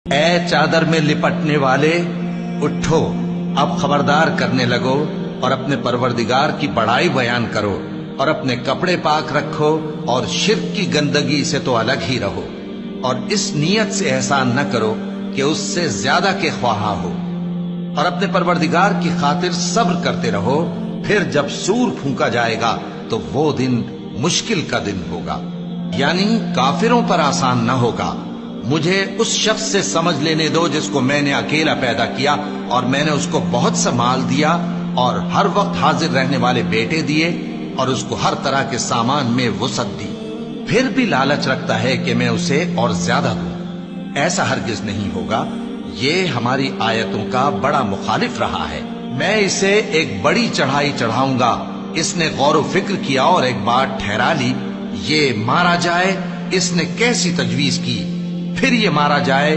اے چادر میں لپٹنے والے، اٹھو، اب خبردار کرنے لگو اور اپنے پروردگار کی بڑائی بیان کرو، اور اپنے کپڑے پاک رکھو اور شرک کی گندگی سے تو الگ ہی رہو، اور اس نیت سے احسان نہ کرو کہ اس سے زیادہ کے خواہاں ہو، اور اپنے پروردگار کی خاطر صبر کرتے رہو، پھر جب سور پھونکا جائے گا تو وہ دن مشکل کا دن ہوگا، یعنی کافروں پر آسان نہ ہوگا۔ مجھے اس شخص سے سمجھ لینے دو جس کو میں نے اکیلا پیدا کیا، اور میں نے اس کو بہت سا مال دیا اور ہر وقت حاضر رہنے والے بیٹے دیے، اور اس کو ہر طرح کے سامان میں وسعت دی، پھر بھی لالچ رکھتا ہے کہ میں اسے اور زیادہ دوں۔ ایسا ہرگز نہیں ہوگا، یہ ہماری آیتوں کا بڑا مخالف رہا ہے۔ میں اسے ایک بڑی چڑھائی چڑھاؤں گا، اس نے غور و فکر کیا اور ایک بات ٹھہرا لی، یہ مارا جائے، اس نے کیسی تجویز کی، پھر یہ مارا جائے،